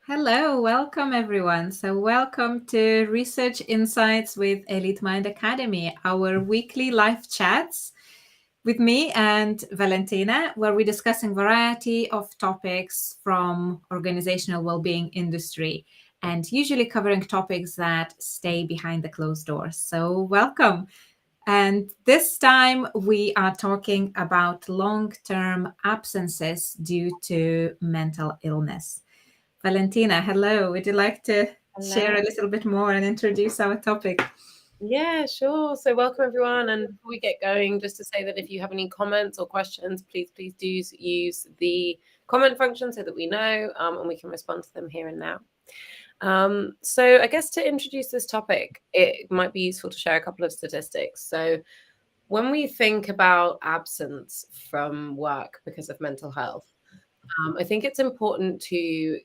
Hello, welcome everyone. So, welcome to Research Insights with Elite Mind Academy, our weekly live chats with me and Valentina, where we're discussing variety of topics from organizational well-being industry and usually covering topics that stay behind the closed doors. So, welcome. And this time we are talking about long-term absences due to mental illness. Valentina, hello. Would you like to Hello. share a little bit more and introduce our topic? Yeah, sure. So welcome everyone. And before we get going, just to say that if you have any comments or questions, please do use the comment function so that we know and we can respond to them here and now. So I guess to introduce this topic, it might be useful to share a couple of statistics. So when we think about absence from work because of mental health, I think it's important to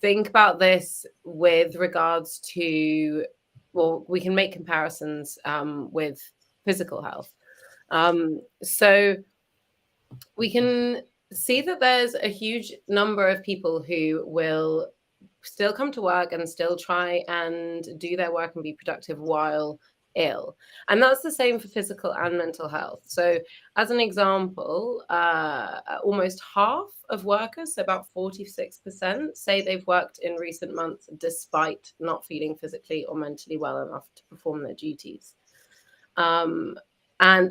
think about this with regards to, well, we can make comparisons with physical health. So we can see that there's a huge number of people who will still come to work and still try and do their work and be productive while ill. And that's the same for physical and mental health. So, as an example, almost half of workers, so about 46%, say they've worked in recent months despite not feeling physically or mentally well enough to perform their duties. And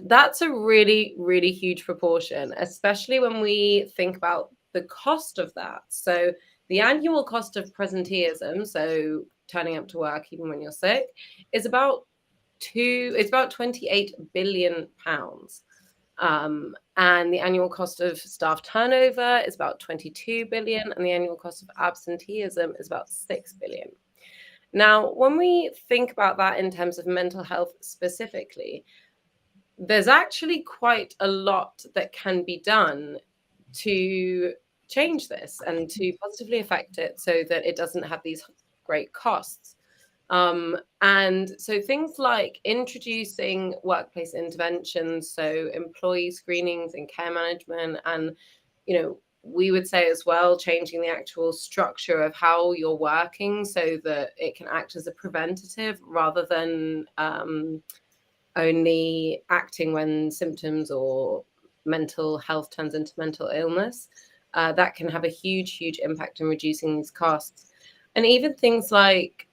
that's a really, really huge proportion, especially when we think about the cost of that. So, the annual cost of presenteeism, so turning up to work even when you're sick, is it's about 28 billion pounds. And the annual cost of staff turnover is about 22 billion, and the annual cost of absenteeism is about 6 billion. Now, when we think about that in terms of mental health specifically, there's actually quite a lot that can be done to change this and to positively affect it so that it doesn't have these great costs. And so things like introducing workplace interventions, so employee screenings and care management, and, we would say as well, changing the actual structure of how you're working so that it can act as a preventative rather than only acting when symptoms or mental health turns into mental illness. That can have a huge impact in reducing these costs. And even things like,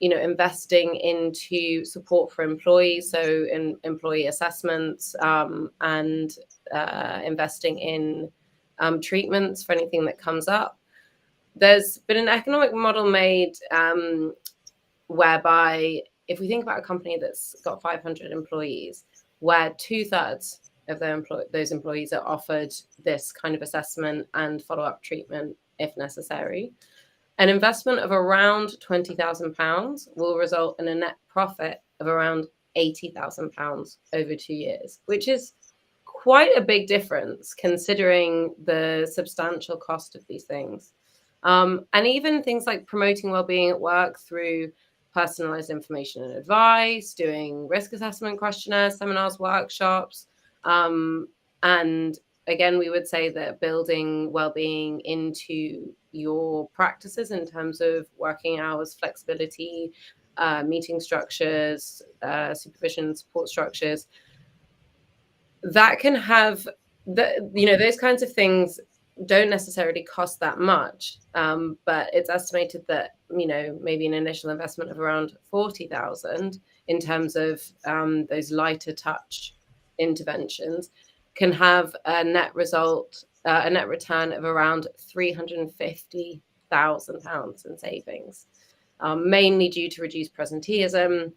investing into support for employees, so in employee assessments and investing in treatments for anything that comes up. There's been an economic model made whereby if we think about a company that's got 500 employees, where 2/3 of those employees are offered this kind of assessment and follow-up treatment if necessary, an investment of around £20,000 will result in a net profit of around £80,000 over 2 years, which is quite a big difference considering the substantial cost of these things. And even things like promoting well-being at work through personalized information and advice, doing risk assessment questionnaires, seminars, workshops. And again, we would say that building well-being into your practices in terms of working hours, flexibility, meeting structures, supervision, support structures, that can have those kinds of things don't necessarily cost that much, but it's estimated that maybe an initial investment of around 40,000 in terms of those lighter touch interventions can have a net return of around £350,000 in savings, mainly due to reduced presenteeism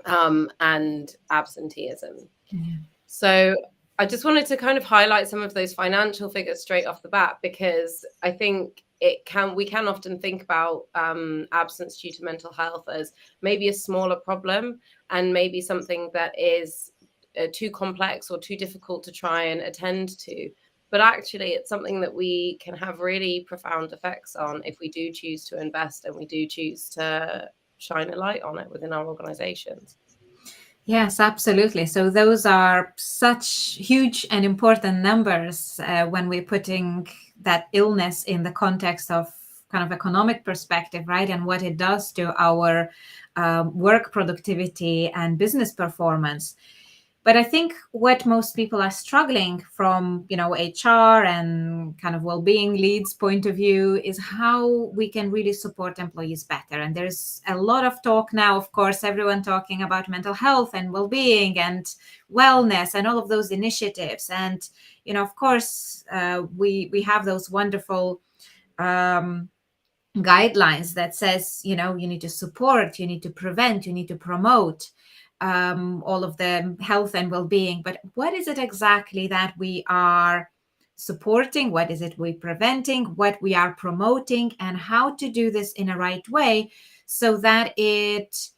and absenteeism. Yeah. So I just wanted to kind of highlight some of those financial figures straight off the bat, because I think we can often think about absence due to mental health as maybe a smaller problem and maybe something that is too complex or too difficult to try and attend to. But actually, it's something that we can have really profound effects on if we do choose to invest and we do choose to shine a light on it within our organizations. Yes, absolutely. So those are such huge and important numbers when we're putting that illness in the context of kind of economic perspective, right, and what it does to our work productivity and business performance. But I think what most people are struggling from, HR and kind of well-being leads point of view is how we can really support employees better. And there's a lot of talk now, of course, everyone talking about mental health and well-being and wellness and all of those initiatives. And, of course, we have those wonderful guidelines that says, you need to support, you need to prevent, you need to promote all of the health and well-being. But what is it exactly that we are supporting? What is it we're preventing? What we are promoting? And how to do this in a right way so that it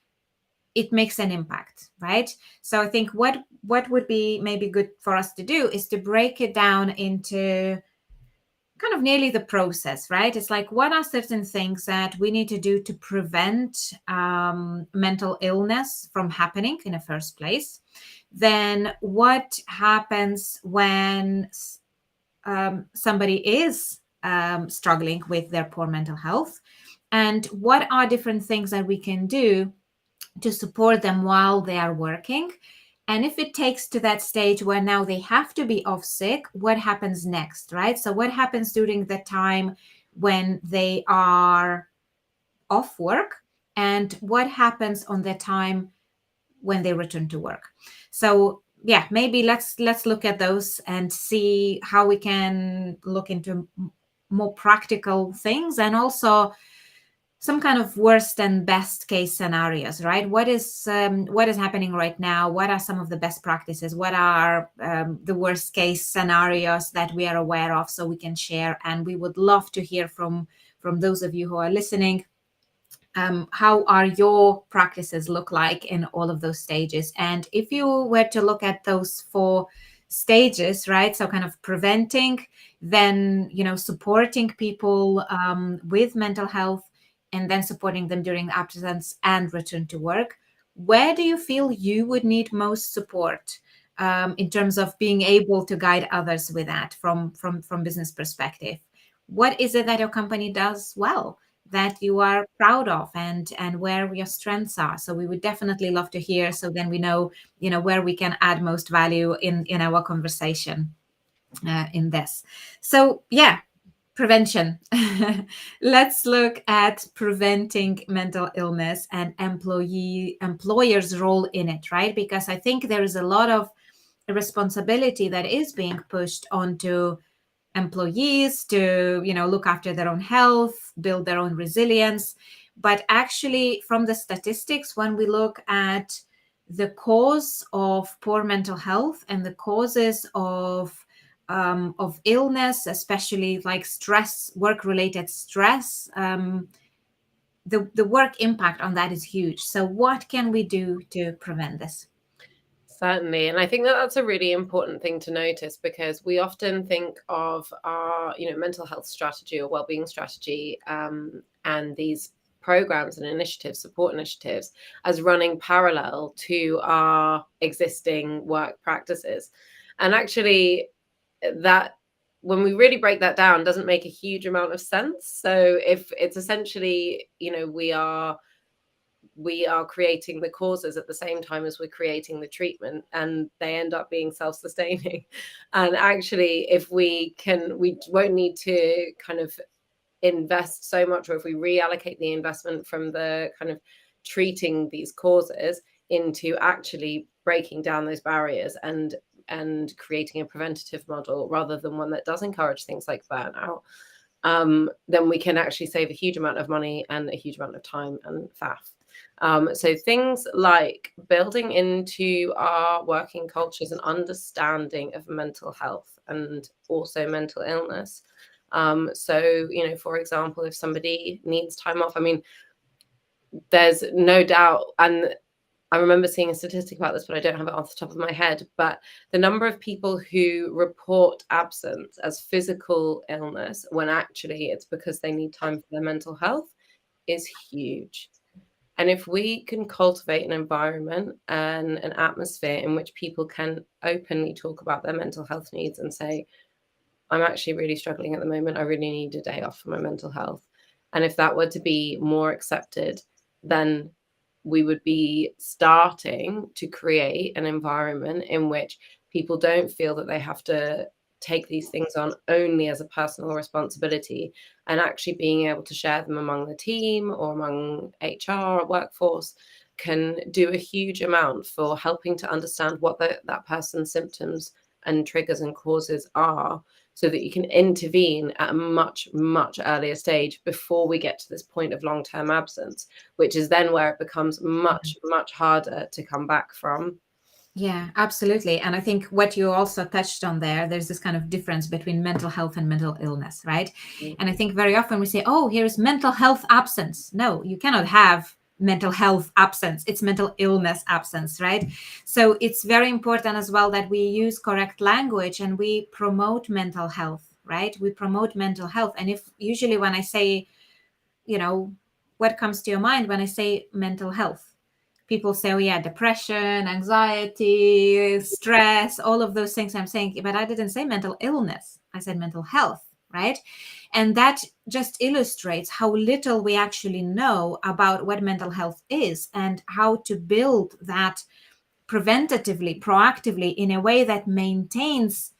makes an impact, right? So I think what would be maybe good for us to do is to break it down into kind of nearly the process, right? It's like, what are certain things that we need to do to prevent mental illness from happening in the first place? Then what happens when somebody is struggling with their poor mental health? And what are different things that we can do to support them while they are working? And if it takes to that stage where now they have to be off sick, what happens next, right? So what happens during the time when they are off work, and what happens on the time when they return to work? So yeah, maybe let's look at those and see how we can look into more practical things, and also some kind of worst and best case scenarios, right? What is happening right now? What are some of the best practices? What are the worst case scenarios that we are aware of, so we can share? And we would love to hear from those of you who are listening. How are your practices look like in all of those stages? And if you were to look at those 4 stages, right? So kind of preventing, then supporting people with mental health, and then supporting them during absence and return to work. Where do you feel you would need most support in terms of being able to guide others with that from business perspective? What is it that your company does well, that you are proud of, and where your strengths are? So we would definitely love to hear, so then we know where we can add most value in our conversation in this. So yeah, prevention. Let's look at preventing mental illness and employers' role in it, right? Because I think there is a lot of responsibility that is being pushed onto employees to look after their own health, build their own resilience. But actually, from the statistics, when we look at the cause of poor mental health and the causes of illness, especially like stress, work-related stress, the work impact on that is huge. So what can we do to prevent this? Certainly. And I think that that's a really important thing to notice, because we often think of our, mental health strategy or wellbeing strategy, and these programs and initiatives, support initiatives, as running parallel to our existing work practices. And actually, that, when we really break that down, doesn't make a huge amount of sense. So if it's essentially, we are creating the causes at the same time as we're creating the treatment, and they end up being self-sustaining. And actually, if we won't need to kind of invest so much, or if we reallocate the investment from the kind of treating these causes into actually breaking down those barriers and creating a preventative model rather than one that does encourage things like burnout, then we can actually save a huge amount of money and a huge amount of time and faff. So things like building into our working cultures an understanding of mental health and also mental illness. So, for example, if somebody needs time off, I mean, there's no doubt, and I remember seeing a statistic about this, but I don't have it off the top of my head, but the number of people who report absence as physical illness when actually it's because they need time for their mental health is huge. And if we can cultivate an environment and an atmosphere in which people can openly talk about their mental health needs and say, I'm actually really struggling at the moment, I really need a day off for my mental health, And if that were to be more accepted, then we would be starting to create an environment in which people don't feel that they have to take these things on only as a personal responsibility, and actually being able to share them among the team or among HR or workforce can do a huge amount for helping to understand what that person's symptoms and triggers and causes are, so that you can intervene at a much, much earlier stage before we get to this point of long-term absence, which is then where it becomes much, much harder to come back from. Yeah, absolutely. And I think what you also touched on there, there's this kind of difference between mental health and mental illness, right? And I think very often we say, oh, here's mental health absence. No, you cannot have mental health absence. It's mental illness absence, right? So it's very important as well that we use correct language and we promote mental health, right? We promote mental health. And if usually when I say, what comes to your mind when I say mental health? People say, oh yeah, depression, anxiety, stress, all of those things I'm saying, but I didn't say mental illness. I said mental health, right? And that just illustrates how little we actually know about what mental health is and how to build that preventatively, proactively, in a way that maintains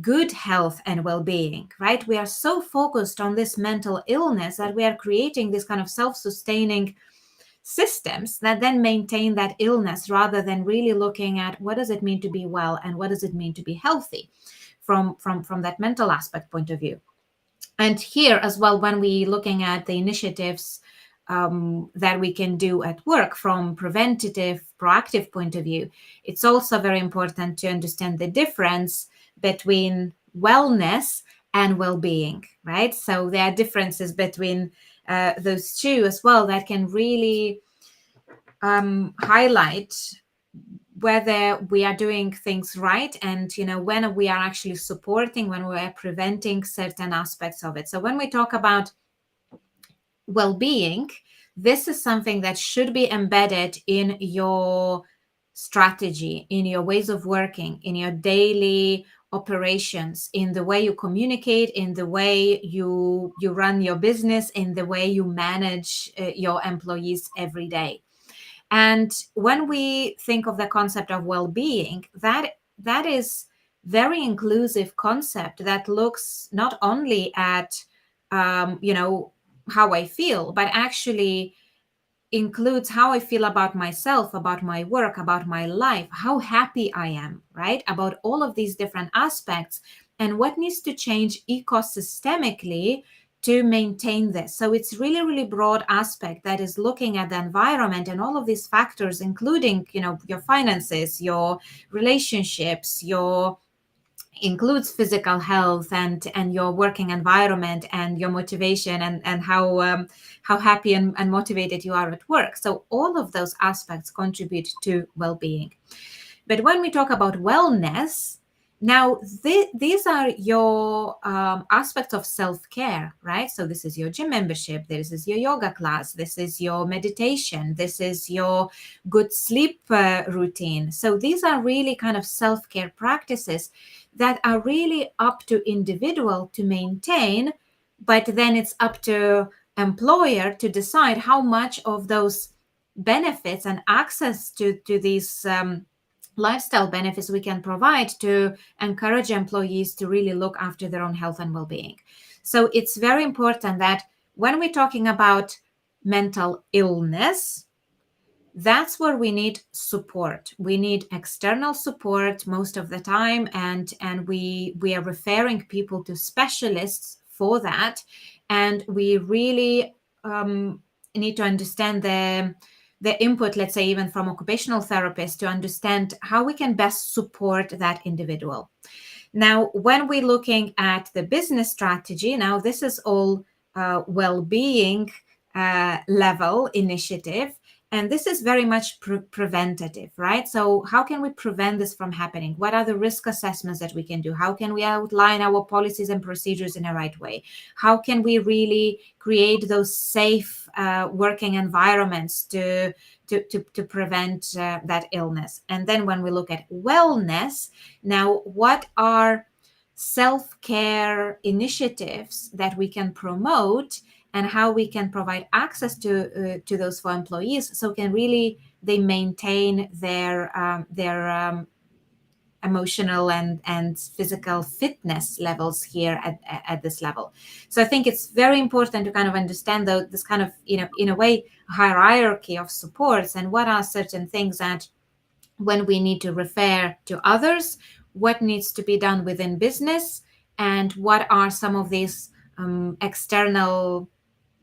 good health and well-being, right? We are so focused on this mental illness that we are creating this kind of self-sustaining systems that then maintain that illness, rather than really looking at what does it mean to be well and what does it mean to be healthy from that mental aspect point of view. And here as well, when we looking at the initiatives that we can do at work from preventative, proactive point of view, it's also very important to understand the difference between wellness and well-being, right? So there are differences between those two as well that can really highlight whether we are doing things right, and when we are actually supporting, when we are preventing certain aspects of it. So when we talk about well-being, this is something that should be embedded in your strategy, in your ways of working, in your daily operations, in the way you communicate, in the way you run your business, in the way you manage your employees every day. And when we think of the concept of well-being, that is very inclusive concept that looks not only at how I feel, but actually includes how I feel about myself, about my work, about my life, how happy I am, right? About all of these different aspects and what needs to change ecosystemically to maintain this. So it's really, really broad aspect that is looking at the environment and all of these factors, including, your finances, your relationships, your includes physical health and your working environment and your motivation and how happy and motivated you are at work. So all of those aspects contribute to well-being. But when we talk about wellness, now these are your aspects of self-care, right? So this is your gym membership, this is your yoga class, this is your meditation, this is your good sleep routine. So these are really kind of self-care practices that are really up to individual to maintain, but then it's up to employer to decide how much of those benefits and access to these lifestyle benefits we can provide to encourage employees to really look after their own health and well-being. So it's very important that when we're talking about mental illness, that's where we need support. We need external support most of the time, and we are referring people to specialists for that. And we really need to understand the input, let's say, even from occupational therapists, to understand how we can best support that individual. Now, when we're looking at the business strategy, now this is all well-being level initiative. And this is very much preventative, right? So how can we prevent this from happening? What are the risk assessments that we can do? How can we outline our policies and procedures in a right way? How can we really create those safe working environments to prevent that illness? And then when we look at wellness, now what are self-care initiatives that we can promote and how we can provide access to those for employees, so can really they maintain their emotional and physical fitness levels here at this level. So I think it's very important to kind of understand this kind of, in a way, hierarchy of supports, and what are certain things that when we need to refer to others, what needs to be done within business, and what are some of these external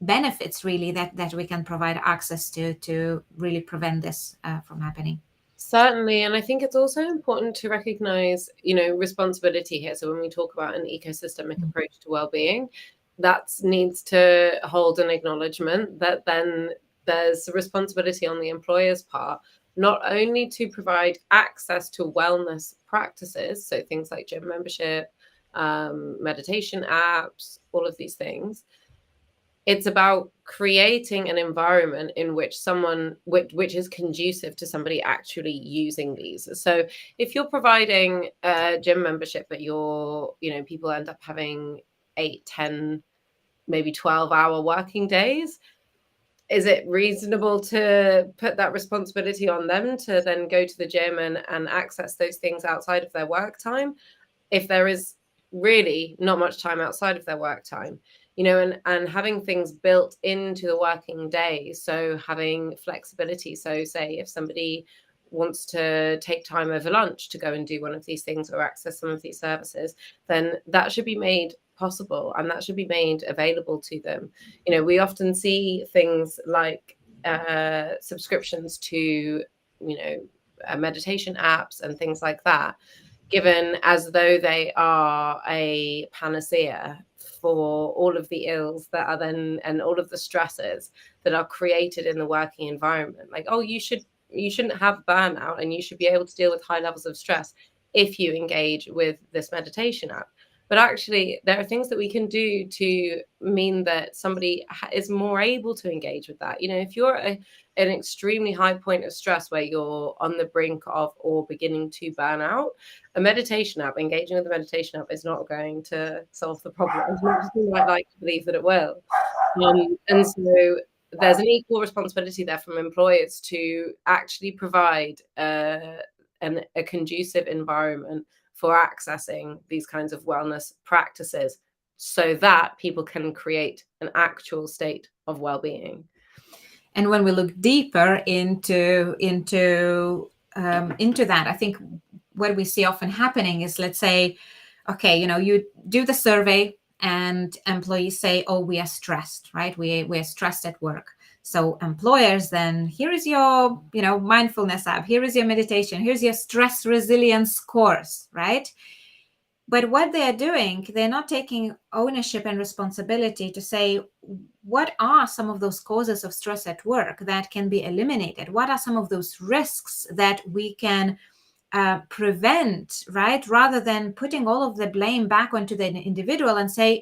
benefits really that we can provide access to really prevent this from happening. Certainly. And I think it's also important to recognize, responsibility here. So when we talk about an ecosystemic approach to well-being, that needs to hold an acknowledgement that then there's a responsibility on the employer's part, not only to provide access to wellness practices, so things like gym membership, meditation apps, all of these things. It's about creating an environment in which which is conducive to somebody actually using these. So if you're providing a gym membership, but people end up having 8, 10, maybe 12-hour working days, is it reasonable to put that responsibility on them to then go to the gym and access those things outside of their work time, if there is really not much time outside of their work time? And having things built into the working day, so having flexibility. So say if somebody wants to take time over lunch to go and do one of these things or access some of these services, then that should be made possible, and that should be made available to them. We often see things like subscriptions to meditation apps and things like that given as though they are a panacea for all of the ills that are then, and all of the stresses that are created in the working environment. Like, oh, you shouldn't have burnout, and you should be able to deal with high levels of stress if you engage with this meditation app. But actually, there are things that we can do to mean that somebody is more able to engage with that. If you're at an extremely high point of stress where you're on the brink of or beginning to burn out, a meditation app, engaging with a meditation app, is not going to solve the problem. As much as we might like to believe that it will. And so there's an equal responsibility there from employers to actually provide a conducive environment for accessing these kinds of wellness practices, so that people can create an actual state of well-being. And when we look deeper into that, I think what we see often happening is, let's say, okay, you do the survey and employees say, oh, we are stressed, right? We are stressed at work. So employers then, here is your, mindfulness app, here is your meditation, here's your stress resilience course, right? But what they are doing, they're not taking ownership and responsibility to say, what are some of those causes of stress at work that can be eliminated? What are some of those risks that we can prevent, right? Rather than putting all of the blame back onto the individual and say,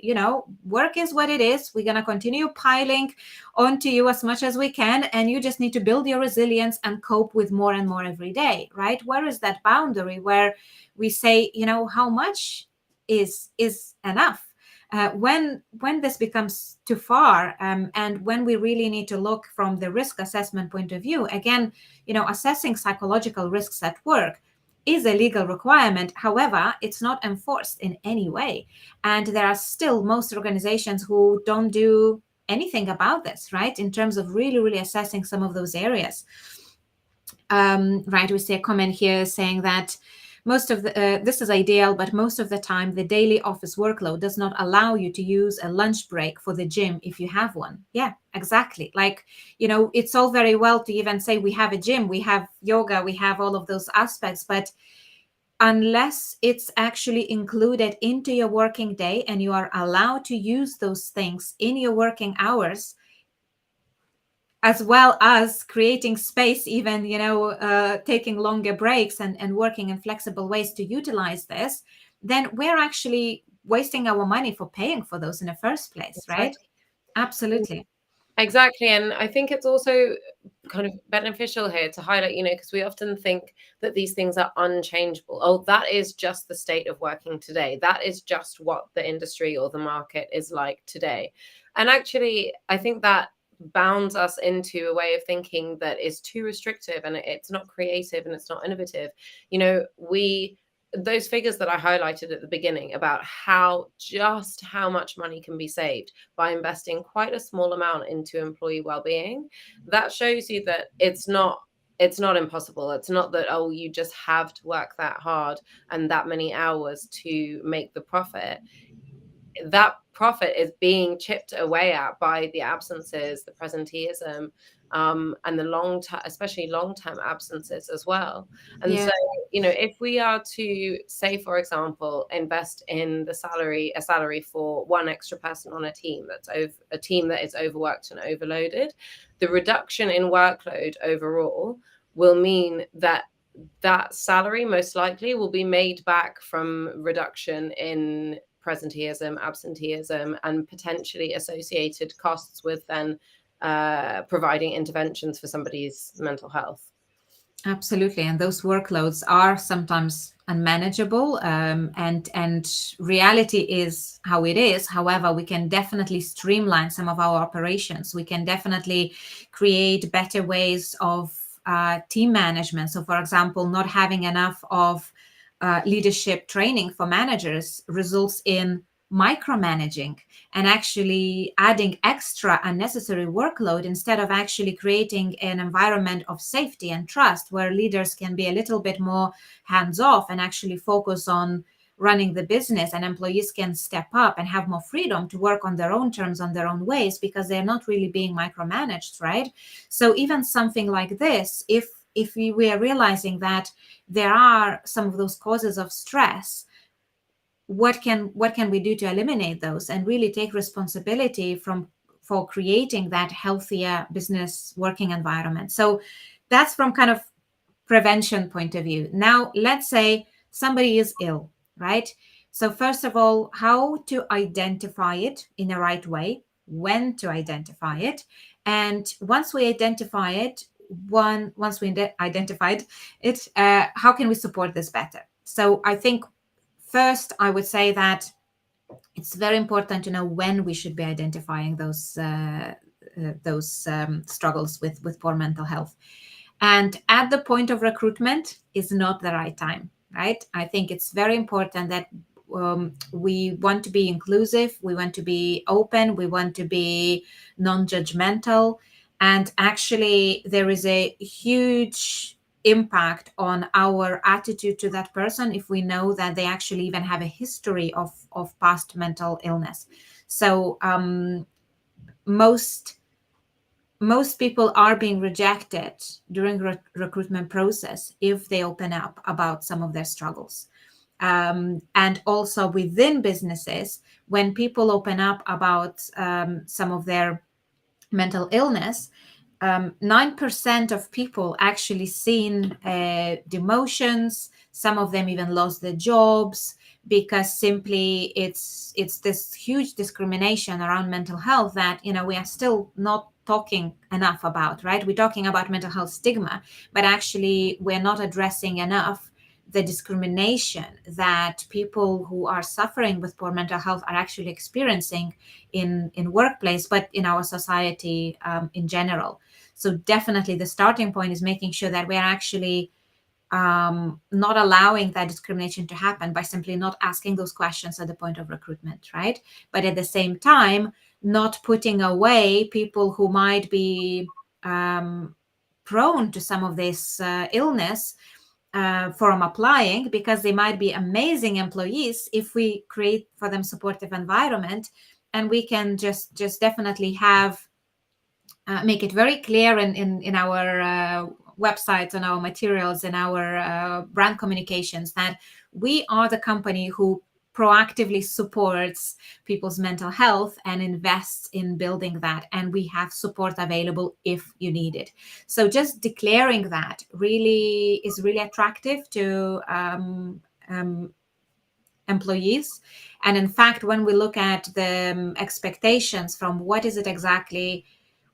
work is what it is. We're going to continue piling onto you as much as we can. And you just need to build your resilience and cope with more and more every day, right? Where is that boundary where we say, how much is enough? When this becomes too far, and when we really need to look from the risk assessment point of view, again, assessing psychological risks at work is a legal requirement. However, it's not enforced in any way. And there are still most organizations who don't do anything about this, right? In terms of really, really assessing some of those areas. Right, we see a comment here saying that most of this is ideal, but most of the time the daily office workload does not allow you to use a lunch break for the gym if you have one. Yeah, exactly. Like, it's all very well to even say we have a gym, we have yoga, we have all of those aspects, but unless it's actually included into your working day and you are allowed to use those things in your working hours, as well as creating space, even, taking longer breaks and working in flexible ways to utilize this, then we're actually wasting our money for paying for those in the first place, right? Absolutely. Exactly. And I think it's also kind of beneficial here to highlight, because we often think that these things are unchangeable. Oh, that is just the state of working today. That is just what the industry or the market is like today. And actually, I think that bounds us into a way of thinking that is too restrictive, and it's not creative and it's not innovative. You know, those figures that I highlighted at the beginning about how much money can be saved by investing quite a small amount into employee well-being, that shows you that it's not impossible. It's not that, oh, you just have to work that hard and that many hours to make the profit. That profit is being chipped away at by the absences, the presenteeism, and the long-term, especially long-term absences as well. And Yeah. so, if we are to say, for example, invest in a salary for one extra person on a team a team that is overworked and overloaded, the reduction in workload overall will mean that that salary most likely will be made back from reduction in presenteeism, absenteeism, and potentially associated costs with then providing interventions for somebody's mental health. Absolutely, and those workloads are sometimes unmanageable, and reality is how it is. However, we can definitely streamline some of our operations. We can definitely create better ways of team management. So, for example, not having enough of leadership training for managers results in micromanaging and actually adding extra unnecessary workload instead of actually creating an environment of safety and trust where leaders can be a little bit more hands off and actually focus on running the business, and employees can step up and have more freedom to work on their own terms, on their own ways, because they're not really being micromanaged, right? So even something like this, if we are realizing that there are some of those causes of stress, what can we do to eliminate those and really take responsibility for creating that healthier business working environment? So that's from kind of prevention point of view. Now let's say somebody is ill, right? So first of all, how to identify it in the right way, when to identify it, and once we identify it, once we identified it, how can we support this better? So I think first, I would say that it's very important to know when we should be identifying those struggles with poor mental health. And at the point of recruitment is not the right time, right? I think it's very important that we want to be inclusive, we want to be open, we want to be non-judgmental. And actually, there is a huge impact on our attitude to that person if we know that they actually even have a history of past mental illness. So most people are being rejected during recruitment process if they open up about some of their struggles. And also within businesses, when people open up about some of their mental illness, 9% of people actually seen demotions. Some of them even lost their jobs because simply it's this huge discrimination around mental health that we are still not talking enough about, right? We're talking about mental health stigma, but actually we're not addressing enough the discrimination that people who are suffering with poor mental health are actually experiencing in workplace, but in our society in general. So definitely the starting point is making sure that we're actually not allowing that discrimination to happen by simply not asking those questions at the point of recruitment, right? But at the same time, not putting away people who might be prone to some of this illness from applying, because they might be amazing employees if we create for them supportive environment. And we can just definitely have make it very clear in our websites and our materials and our brand communications that we are the company who proactively supports people's mental health and invests in building that, and we have support available if you need it. So just declaring that really is really attractive to employees. And in fact, when we look at the expectations from what is it exactly,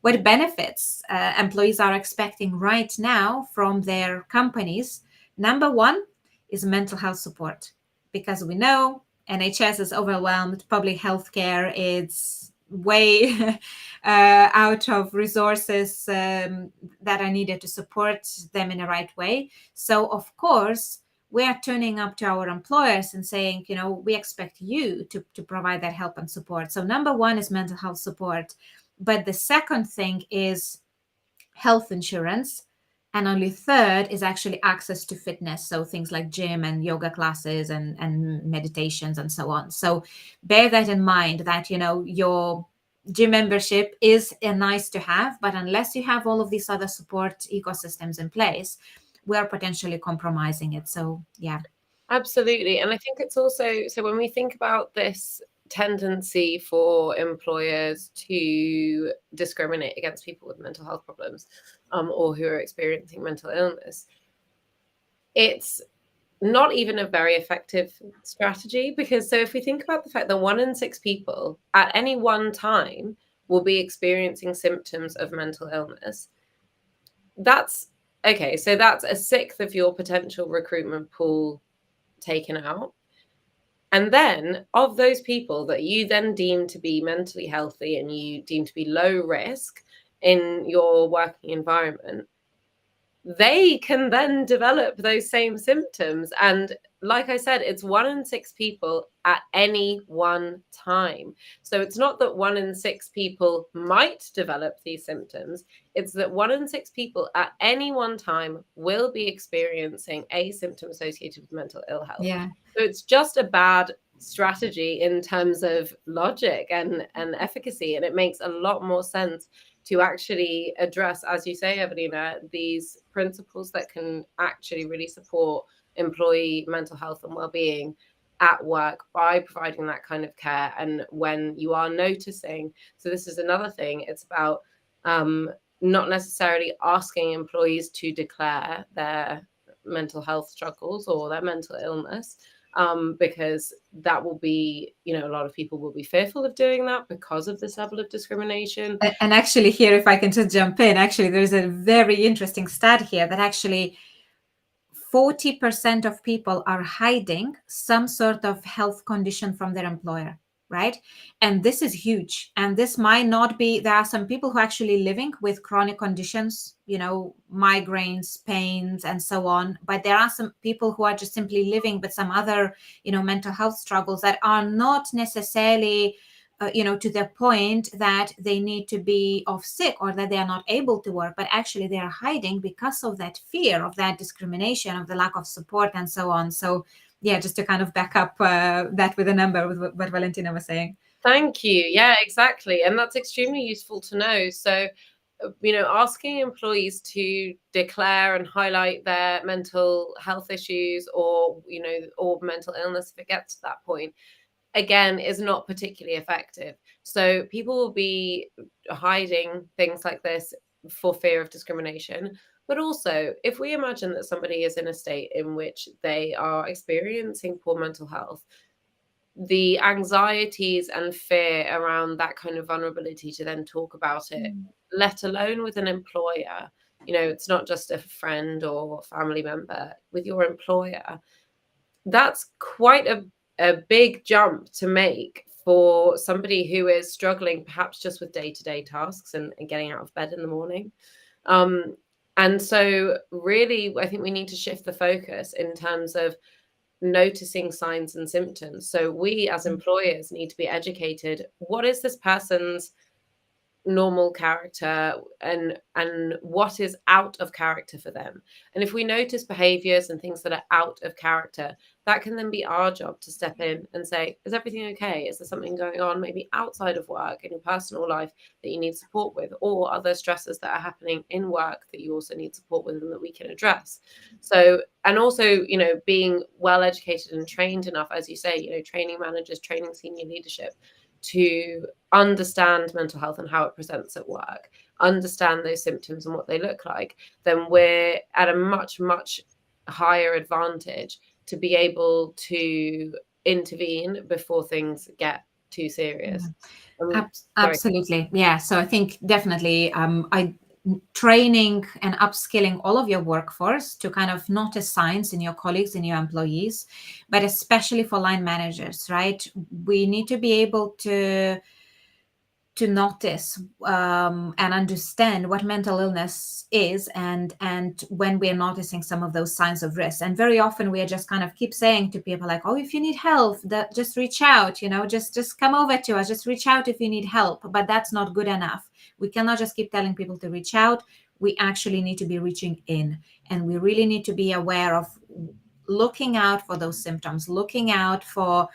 what benefits employees are expecting right now from their companies, number one is mental health support, because we know NHS is overwhelmed, public healthcare is way out of resources that are needed to support them in the right way. So of course we are turning up to our employers and saying, we expect you to provide that help and support. So number one is mental health support, but the second thing is health insurance, and only third is actually access to fitness, so things like gym and yoga classes and meditations and so on. So bear that in mind, that your gym membership is a nice to have, but unless you have all of these other support ecosystems in place, we are potentially compromising it. So yeah. Absolutely. And I think it's also, so when we think about this tendency for employers to discriminate against people with mental health problems, or who are experiencing mental illness, it's not even a very effective strategy, because so if we think about the fact that 1 in 6 people at any one time will be experiencing symptoms of mental illness, that's okay. So that's a sixth of your potential recruitment pool taken out. And then of those people that you then deem to be mentally healthy and you deem to be low risk in your working environment, they can then develop those same symptoms. And like I said, it's 1 in 6 people at any one time. So it's not that 1 in 6 people might develop these symptoms. It's that 1 in 6 people at any one time will be experiencing a symptom associated with mental ill health. Yeah. So it's just a bad strategy in terms of logic and efficacy. And it makes a lot more sense to actually address, as you say, Evelina, these principles that can actually really support employee mental health and well-being at work by providing that kind of care. And when you are noticing, so this is another thing, it's about not necessarily asking employees to declare their mental health struggles or their mental illness, because that will be, a lot of people will be fearful of doing that because of this level of discrimination. And actually here, if I can just jump in, actually there's a very interesting stat here that actually 40% of people are hiding some sort of health condition from their employer, right? And this is huge. And this might not be, there are some people who are actually living with chronic conditions, migraines, pains, and so on. But there are some people who are just simply living with some other, mental health struggles that are not necessarily to the point that they need to be off sick or that they are not able to work, but actually they are hiding because of that fear of that discrimination, of the lack of support, and so on. So yeah, just to kind of back up that with a number, with what Valentina was saying. Thank you. Yeah, exactly. And that's extremely useful to know. So, asking employees to declare and highlight their mental health issues or mental illness, if it gets to that point, again, is not particularly effective. So people will be hiding things like this for fear of discrimination. But also, if we imagine that somebody is in a state in which they are experiencing poor mental health, the anxieties and fear around that kind of vulnerability to then talk about it, let alone with an employer, it's not just a friend or family member, with your employer, that's quite a big jump to make for somebody who is struggling perhaps just with day-to-day tasks and getting out of bed in the morning. And so really, I think we need to shift the focus in terms of noticing signs and symptoms. So we as employers need to be educated. What is this person's normal character and what is out of character for them? And if we notice behaviors and things that are out of character, that can then be our job to step in and say, is everything okay? Is there something going on maybe outside of work in your personal life that you need support with, or other stresses that are happening in work that you also need support with and that we can address? So, and also, being well educated and trained enough, as you say, training managers, training senior leadership to understand mental health and how it presents at work, understand those symptoms and what they look like, then we're at a much, much higher advantage to be able to intervene before things get too serious. Absolutely. Yeah. So I think definitely training and upskilling all of your workforce to kind of notice signs in your colleagues and your employees, but especially for line managers, right? We need to be able to to notice and understand what mental illness is, and when we're noticing some of those signs of risk. And very often we are just kind of keep saying to people like, oh, if you need help, that just reach out, just come over to us, just reach out if you need help. But that's not good enough. We cannot just keep telling people to reach out. We actually need to be reaching in, and we really need to be aware of looking out for those symptoms, looking out for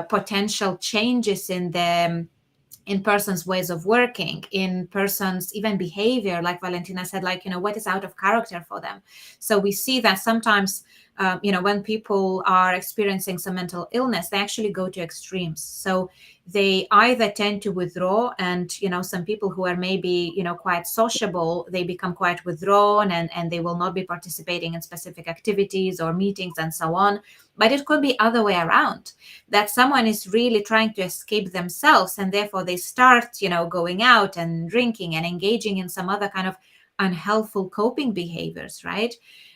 potential changes in persons' ways of working, in persons' even behavior, like Valentina said, like, what is out of character for them. So we see that sometimes, when people are experiencing some mental illness, they actually go to extremes. So they either tend to withdraw, and, some people who are maybe, quite sociable, they become quite withdrawn, and they will not be participating in specific activities or meetings and so on. But it could be other way around, that someone is really trying to escape themselves, and therefore they start, going out and drinking and engaging in some other kind of unhelpful coping behaviors, right?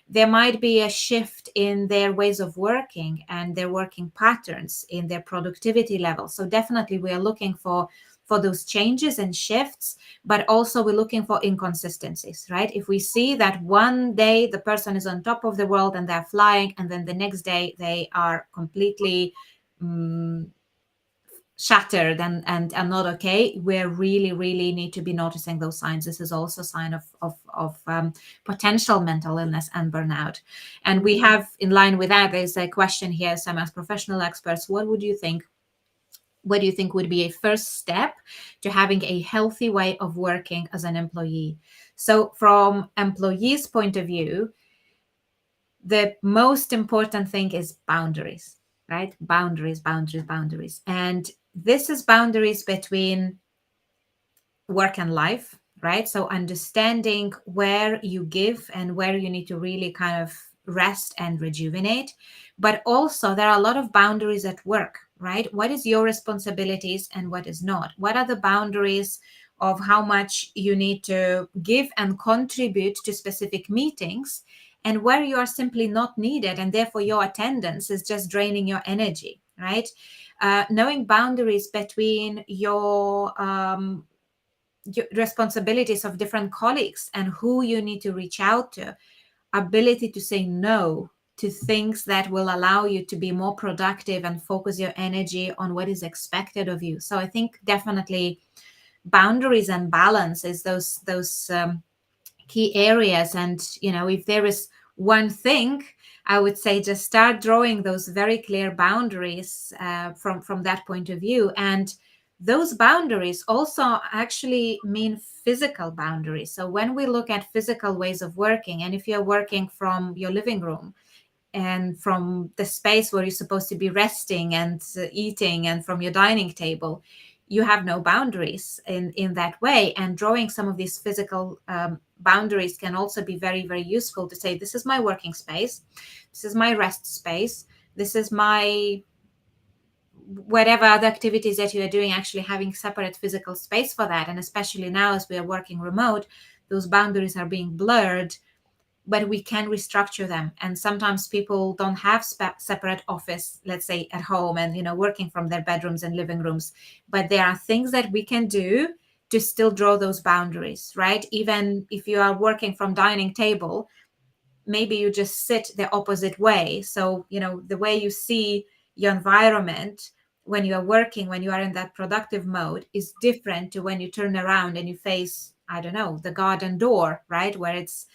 There might be a shift in their ways of working and their working patterns, in their productivity level. So definitely we are looking for those changes and shifts, but also we're looking for inconsistencies, right? If we see that one day the person is on top of the world and they're flying, and then the next day they are completely shattered and not okay, we really need to be noticing those signs. This is also a sign of potential mental illness and burnout. And we have, in line with that, there's a question here, some as professional experts, what do you think would be a first step to having a healthy way of working as an employee? So from employees' point of view, the most important thing is boundaries, right? Boundaries. And this is boundaries between work and life, right? So understanding where you give and where you need to really kind of rest and rejuvenate. But also there are a lot of boundaries at work, right? What is your responsibilities and what is not? What are the boundaries of how much you need to give and contribute to specific meetings, and where you are simply not needed, and therefore your attendance is just draining your energy, right? Knowing boundaries between your responsibilities of different colleagues and who you need to reach out to, ability to say no to things that will allow you to be more productive and focus your energy on what is expected of you. So I think definitely boundaries and balance is those key areas. And if there is one thing, I would say just start drawing those very clear boundaries from that point of view. And those boundaries also actually mean physical boundaries. So when we look at physical ways of working, and if you're working from your living room and from the space where you're supposed to be resting and eating, and from your dining table, you have no boundaries in that way. And drawing some of these physical boundaries can also be very, very useful to say, this is my working space, this is my rest space, this is my whatever other activities that you are doing, actually having separate physical space for that. And especially now as we are working remote, those boundaries are being blurred, but we can restructure them. And sometimes people don't have separate office, let's say at home, and working from their bedrooms and living rooms, but there are things that we can do to still draw those boundaries, right? Even if you are working from dining table, maybe you just sit the opposite way. So the way you see your environment when you are working, when you are in that productive mode, is different to when you turn around and you face, I don't know, the garden door, right, where it's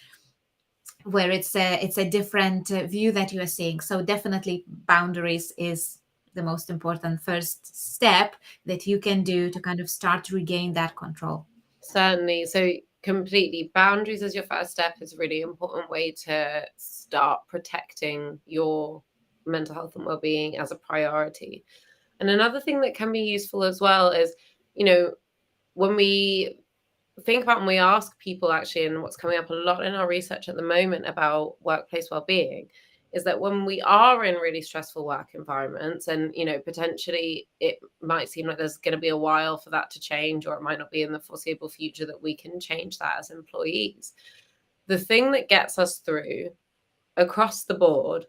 a different view that you are seeing. So definitely boundaries is the most important first step that you can do to kind of start to regain that control. Certainly. So completely, boundaries as your first step is a really important way to start protecting your mental health and well-being as a priority. And another thing that can be useful as well is, when we think about and we ask people, actually, and what's coming up a lot in our research at the moment about workplace well-being, is that when we are in really stressful work environments, and potentially it might seem like there's going to be a while for that to change, or it might not be in the foreseeable future that we can change that as employees, the thing that gets us through across the board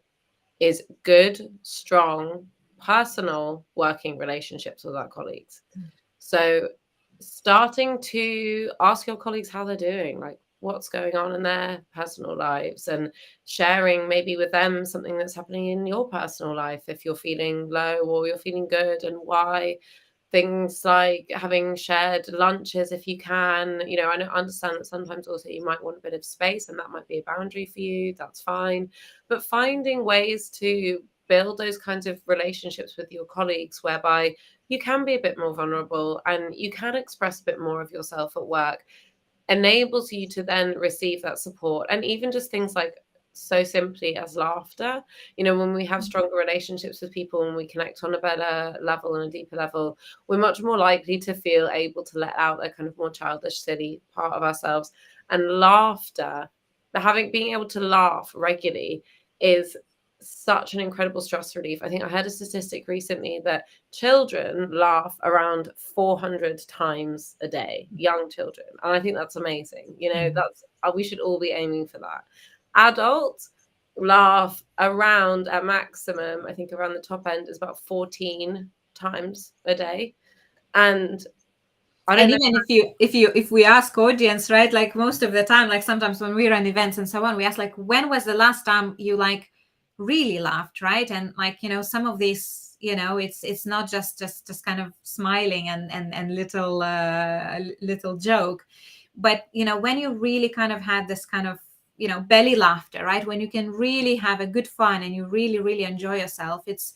is good, strong, personal working relationships with our colleagues. So starting to ask your colleagues how they're doing, like what's going on in their personal lives, and sharing maybe with them something that's happening in your personal life if you're feeling low or you're feeling good, and why. Things like having shared lunches if you can. I don't understand that sometimes also you might want a bit of space and that might be a boundary for you. That's fine. But finding ways to build those kinds of relationships with your colleagues whereby you can be a bit more vulnerable and you can express a bit more of yourself at work enables you to then receive that support. And even just things like so simply as laughter, when we have stronger relationships with people and we connect on a better level and a deeper level, we're much more likely to feel able to let out a kind of more childish, silly part of ourselves. And laughter, being able to laugh regularly is such an incredible stress relief. I think I heard a statistic recently that children laugh around 400 times a day, young children. And I think that's amazing. That's we should all be aiming for that. Adults laugh around a maximum, I think around the top end is about 14 times a day. And I don't And know. even if we ask audience, right, like most of the time, like sometimes when we run events and so on, we ask like, when was the last time you like really laughed, right? And like, some of these, it's not just kind of smiling and little joke, but when you really kind of had this kind of belly laughter, right, when you can really have a good fun and you really really enjoy yourself, it's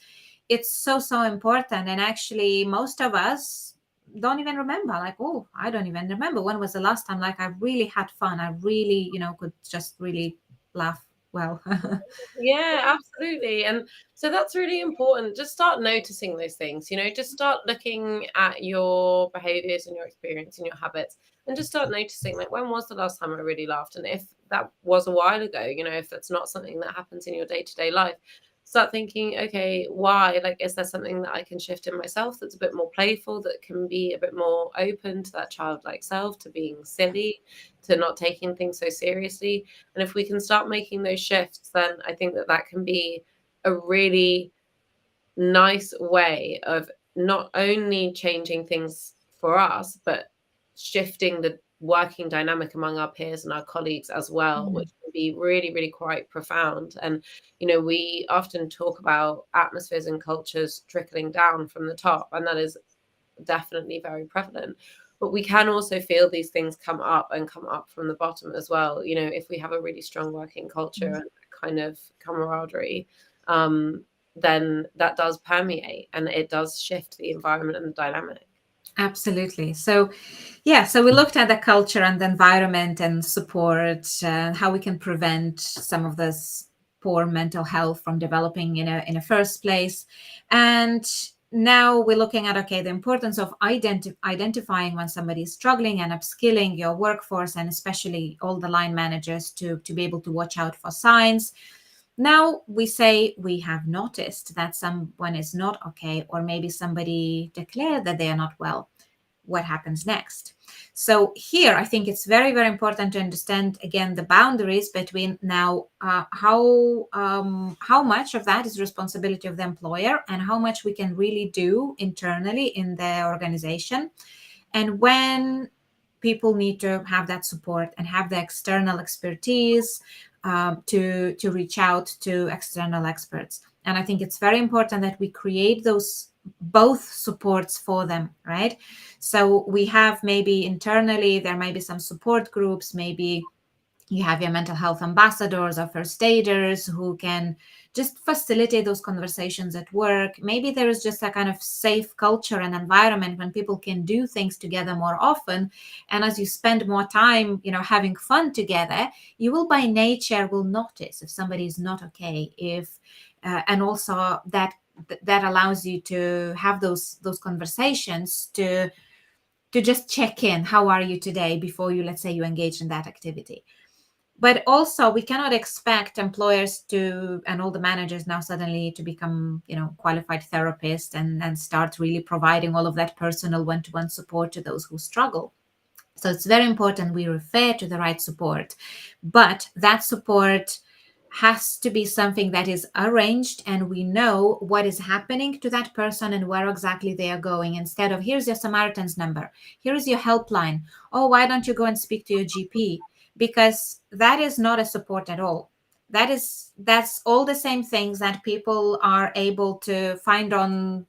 so important. And actually most of us don't even remember, like, oh, I don't even remember when was the last time like I really had fun, I really could just really laugh well. Yeah, absolutely. And so that's really important. Just start noticing those things, just start looking at your behaviors and your experience and your habits, and just start noticing, like, when was the last time I really laughed? And if that was a while ago, if it's not something that happens in your day-to-day life, start thinking, okay, why? Like, is there something that I can shift in myself that's a bit more playful, that can be a bit more open to that childlike self, to being silly, to not taking things so seriously? And if we can start making those shifts, then I think that can be a really nice way of not only changing things for us, but shifting the working dynamic among our peers and our colleagues as well, Mm. which can be really, really quite profound. And, we often talk about atmospheres and cultures trickling down from the top, and that is definitely very prevalent. But we can also feel these things come up from the bottom as well. If we have a really strong working culture and kind of camaraderie, then that does permeate and it does shift the environment and the dynamic. Absolutely. So yeah, so we looked at the culture and the environment and support, how we can prevent some of this poor mental health from developing in a first place. And now we're looking at, okay, the importance of identifying when somebody is struggling and upskilling your workforce, and especially all the line managers to be able to watch out for signs. Now we say we have noticed that someone is not okay, or maybe somebody declared that they are not well. What happens next? So here, I think it's very, very important to understand again the boundaries between now how much of that is responsibility of the employer and how much we can really do internally in the organization, and when people need to have that support and have the external expertise to reach out to external experts. And I think it's very important that we create those both supports for them, right? So we have, maybe internally there may be some support groups, maybe you have your mental health ambassadors or first aiders who can just facilitate those conversations at work. Maybe there is just a kind of safe culture and environment when people can do things together more often. And as you spend more time, having fun together, you will by nature will notice if somebody is not okay. And also that allows you to have those conversations to just check in. How are you today before you, let's say, you engage in that activity? But also we cannot expect employers to, and all the managers now suddenly to become qualified therapists and start really providing all of that personal one-to-one support to those who struggle. So it's very important we refer to the right support, but that support has to be something that is arranged, and we know what is happening to that person and where exactly they are going, instead of here's your Samaritan's number, here is your helpline, oh, why don't you go and speak to your GP? Because that is not a support at all. That's all the same things that people are able to find on,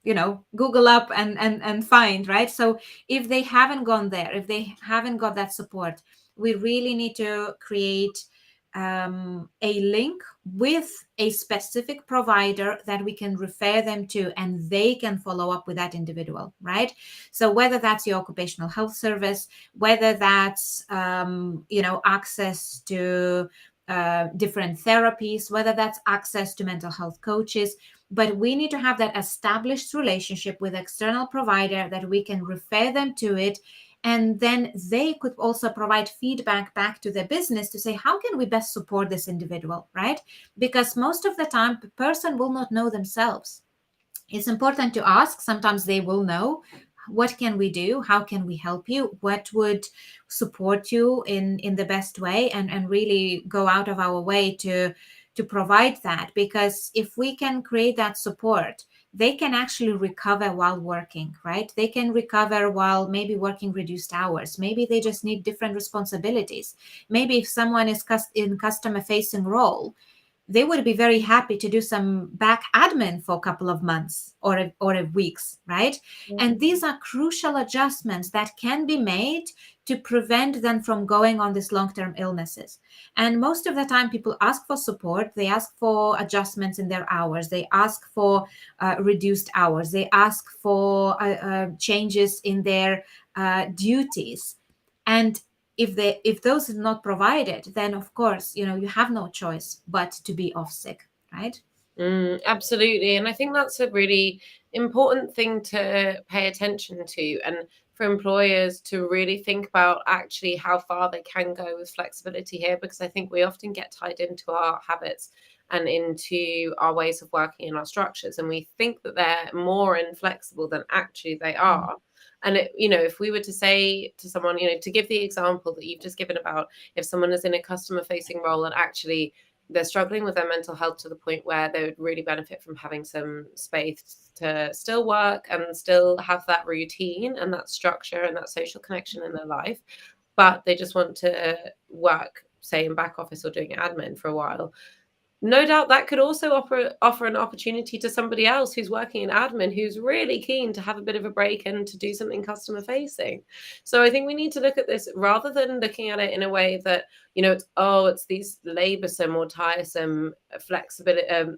Google up and find, right? So if they haven't gone there, if they haven't got that support, we really need to create a link with a specific provider that we can refer them to, and they can follow up with that individual, right? So whether that's your occupational health service, whether that's access to different therapies, whether that's access to mental health coaches, but we need to have that established relationship with external provider that we can refer them to it, and then they could also provide feedback back to the business to say, how can we best support this individual, right? Because most of the time the person will not know themselves. It's important to ask. Sometimes they will know, what can we do, how can we help you, what would support you in the best way, and really go out of our way to provide that. Because if we can create that support, they can actually recover while working, right? They can recover while maybe working reduced hours. Maybe they just need different responsibilities. Maybe if someone is in customer facing role, they would be very happy to do some back admin for a couple of months or weeks, right? And these are crucial adjustments that can be made to prevent them from going on these long-term illnesses. And most of the time, people ask for support. They ask for adjustments in their hours. They ask for reduced hours. They ask for changes in their duties. And if those are not provided, then of course you have no choice but to be off sick, right? Absolutely. And I think that's a really important thing to pay attention to, and for employers to really think about actually how far they can go with flexibility here, because I think we often get tied into our habits and into our ways of working in our structures, and we think that they're more inflexible than actually they are. And if we were to say to someone, to give the example that you've just given about, if someone is in a customer facing role and actually they're struggling with their mental health to the point where they would really benefit from having some space to still work and still have that routine and that structure and that social connection in their life, but they just want to work, say, in back office or doing admin for a while. No doubt that could also offer an opportunity to somebody else who's working in admin, who's really keen to have a bit of a break and to do something customer facing. So I think we need to look at this rather than looking at it in a way that, it's these laborsome or tiresome flexibility,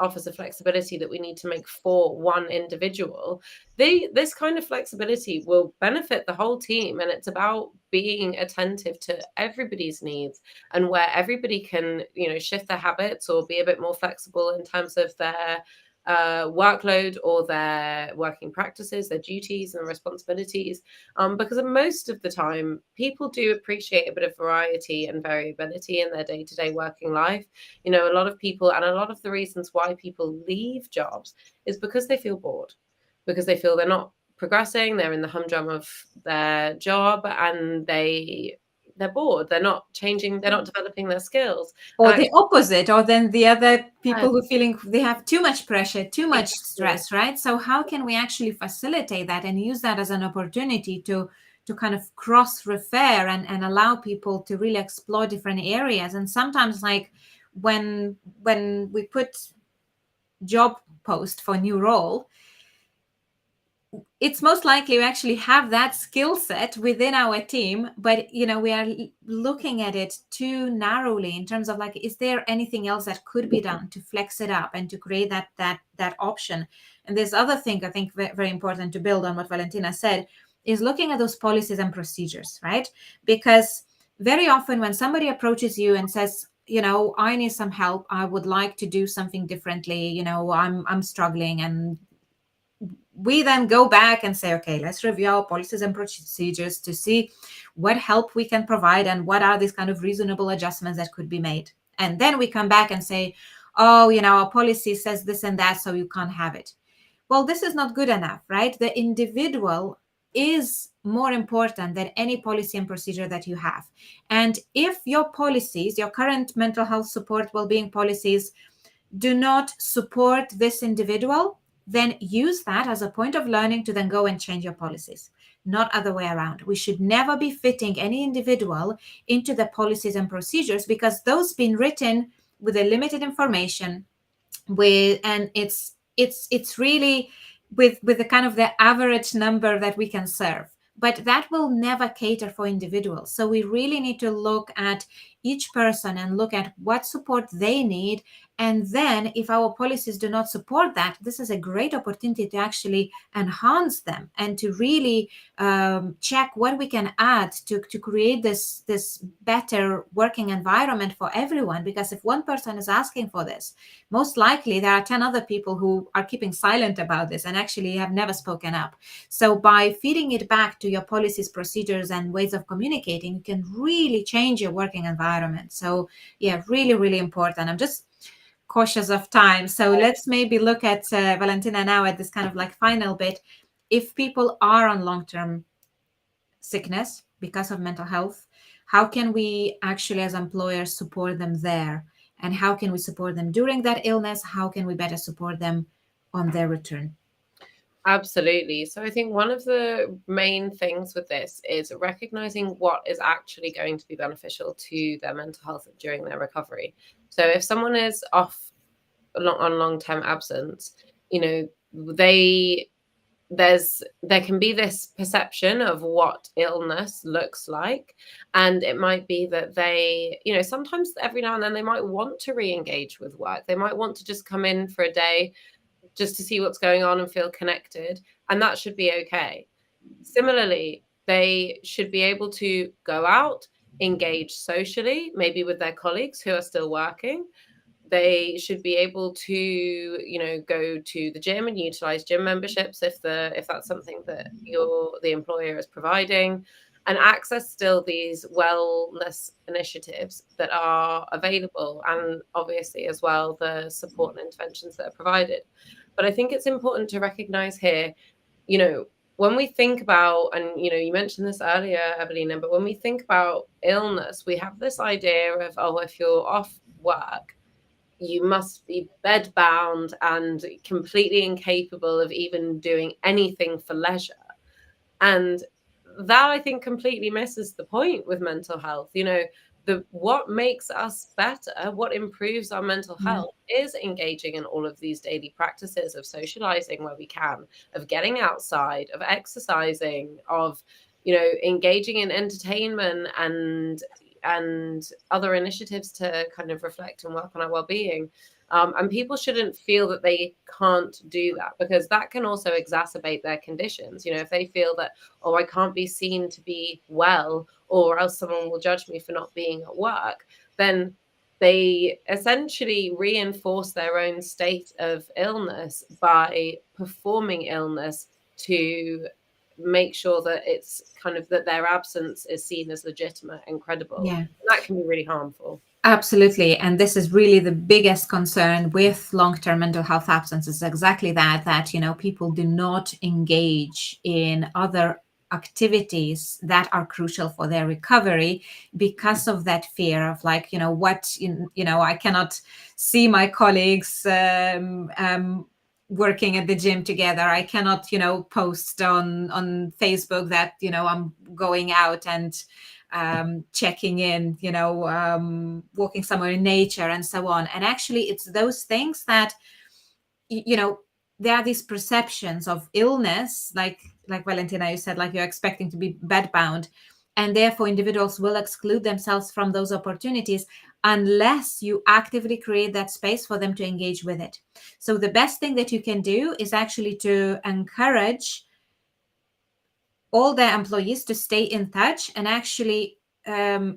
offers of flexibility that we need to make for one individual. This kind of flexibility will benefit the whole team, and it's about being attentive to everybody's needs, and where everybody can shift their habits or be a bit more flexible in terms of their workload or their working practices, their duties and responsibilities, because most of the time people do appreciate a bit of variety and variability in their day-to-day working life. A lot of people, and a lot of the reasons why people leave jobs is because they feel bored, because they feel they're not progressing, they're in the humdrum of their job, and they're bored, they're not changing, they're not developing their skills. Or And the opposite, or then the other actually, people who feeling they have too much pressure, too much exactly. stress, right? So how can we actually facilitate that and use that as an opportunity to kind of cross refer and allow people to really explore different areas? And sometimes, like when we put job post for new role, it's most likely we actually have that skill set within our team, but we are looking at it too narrowly in terms of, like, is there anything else that could be done to flex it up and to create that option? And this other thing I think very important to build on what Valentina said is looking at those policies and procedures, right? Because very often when somebody approaches you and says, I need some help, I would like to do something differently, I'm struggling, and we then go back and say, okay, let's review our policies and procedures to see what help we can provide and what are these kind of reasonable adjustments that could be made. And then we come back and say, oh, our policy says this and that, so you can't have it. Well, this is not good enough, right? The individual is more important than any policy and procedure that you have. And if your policies, your current mental health support well-being policies, do not support this individual, then use that as a point of learning to then go and change your policies, not other way around. We should never be fitting any individual into the policies and procedures, because those been written with a limited information, with, and it's really with the kind of the average number that we can serve, but that will never cater for individuals. So we really need to look at each person and look at what support they need. And then if our policies do not support that, this is a great opportunity to actually enhance them and to really check what we can add to create this better working environment for everyone. Because if one person is asking for this, most likely there are 10 other people who are keeping silent about this and actually have never spoken up. So by feeding it back to your policies, procedures, and ways of communicating, you can really change your working environment. So yeah, really, really important. I'm just cautious of time. So let's maybe look at Valentina now at this kind of like final bit. If people are on long-term sickness because of mental health, how can we actually as employers support them there? And how can we support them during that illness? How can we better support them on their return? Absolutely. So I think one of the main things with this is recognizing what is actually going to be beneficial to their mental health during their recovery. So if someone is off on long-term absence, you know, there can be this perception of what illness looks like, and it might be that they, you know, sometimes every now and then they might want to re-engage with work. They might want to just come in for a day just to see what's going on and feel connected, and that should be okay. Similarly, they should be able to go out, engage socially, maybe with their colleagues who are still working. They should be able to, you know, go to the gym and utilize gym memberships if that's something that the employer is providing, and access still these wellness initiatives that are available, and obviously as well the support and interventions that are provided. But I think it's important to recognize here, you know, when we think about, and you know, you mentioned this earlier, Evelina, but when we think about illness, we have this idea of, oh, if you're off work, you must be bedbound and completely incapable of even doing anything for leisure. And that, I think, completely misses the point with mental health. You know, what makes us better, what improves our mental health, is engaging in all of these daily practices of socializing where we can, of getting outside, of exercising, of, you know, engaging in entertainment and other initiatives to kind of reflect and work on our well-being. And people shouldn't feel that they can't do that, because that can also exacerbate their conditions. You know, if they feel that, oh, I can't be seen to be well, or else someone will judge me for not being at work, then they essentially reinforce their own state of illness by performing illness to make sure that it's kind of that their absence is seen as legitimate and credible. Yeah. And that can be really harmful. Absolutely. And this is really the biggest concern with long-term mental health absence, is exactly that, you know, people do not engage in other activities that are crucial for their recovery because of that fear of, like, you know, I cannot see my colleagues working at the gym together. I cannot, you know, post on Facebook that, you know, I'm going out and checking in, you know, walking somewhere in nature and so on. And actually, it's those things that, you know, there are these perceptions of illness, like Valentina, you said, like you're expecting to be bedbound, and therefore individuals will exclude themselves from those opportunities unless you actively create that space for them to engage with it. So the best thing that you can do is actually to encourage all their employees to stay in touch and actually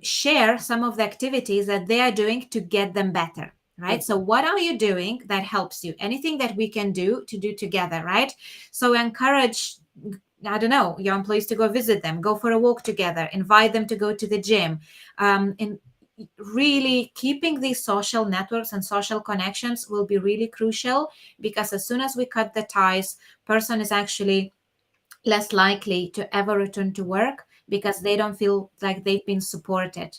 share some of the activities that they are doing to get them better, right? Mm-hmm. So what are you doing that helps you? Anything that we can do to do together, right? So encourage, I don't know, your employees to go visit them, go for a walk together, invite them to go to the gym. In really keeping these social networks and social connections will be really crucial, because as soon as we cut the ties, person is actually less likely to ever return to work because they don't feel like they've been supported.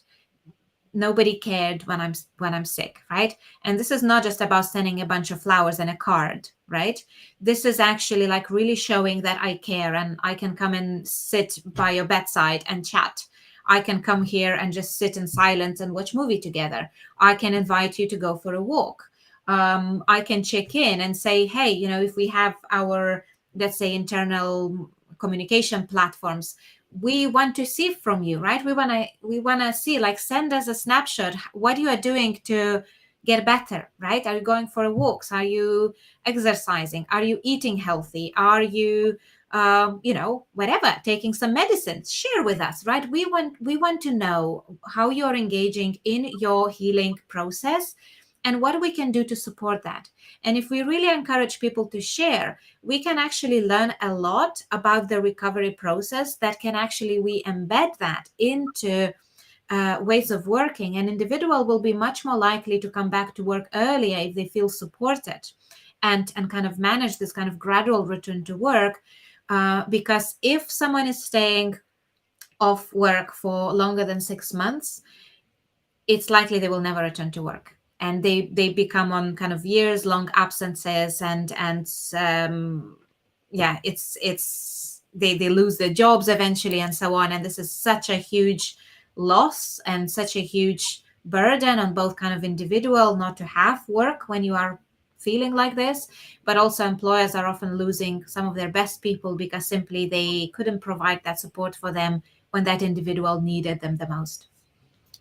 Nobody cared when I'm sick, right? And this is not just about sending a bunch of flowers and a card, right? This is actually like really showing that I care and I can come and sit by your bedside and chat. I can come here and just sit in silence and watch movie together. I can invite you to go for a walk. I can check in and say, hey, if we have our, let's say, internal communication platforms, we want to see from you, right? We want to see, like, send us a snapshot what you are doing to get better, right? Are you going for walks? Are you exercising? Are you eating healthy? Are you whatever, taking some medicines? Share with us, right? We want to know how you're engaging in your healing process and what we can do to support that. And if we really encourage people to share, we can actually learn a lot about the recovery process that can actually we embed that into ways of working. An individual will be much more likely to come back to work earlier if they feel supported and kind of manage this kind of gradual return to work. Because if someone is staying off work for longer than 6 months, it's likely they will never return to work, and they become on kind of years long absences, and yeah, it's they lose their jobs eventually and so on. And this is such a huge loss and such a huge burden on both kind of individual not to have work when you are feeling like this, but also employers are often losing some of their best people because simply they couldn't provide that support for them when that individual needed them the most.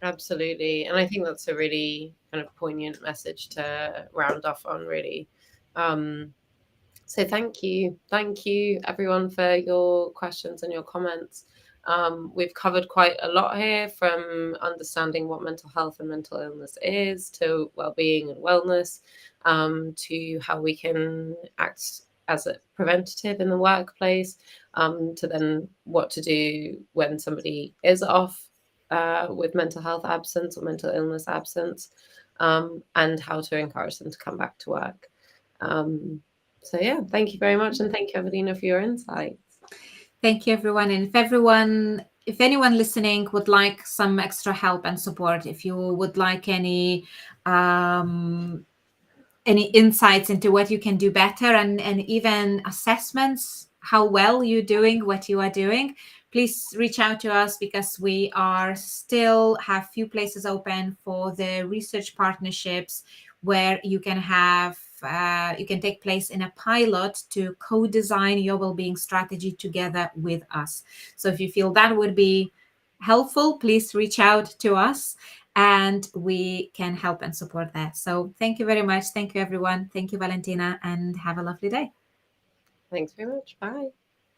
Absolutely. And I think that's a really kind of poignant message to round off on, really. So thank you. Thank you, everyone, for your questions and your comments. We've covered quite a lot here, from understanding what mental health and mental illness is, to well-being and wellness, to how we can act as a preventative in the workplace, to then what to do when somebody is off with mental health absence or mental illness absence, and how to encourage them to come back to work. So yeah, thank you very much, and thank you, Evelina, for your insights. Thank you, everyone. And if anyone listening would like some extra help and support, if you would like any insights into what you can do better, and even assessments how well you're doing what you are doing, please reach out to us, because we are still have few places open for the research partnerships where you can take place in a pilot to co-design your well-being strategy together with us. So if you feel that would be helpful, please reach out to us and we can help and support that. So thank you very much. Thank you, everyone. Thank you, Valentina, and have a lovely day. Thanks very much. Bye.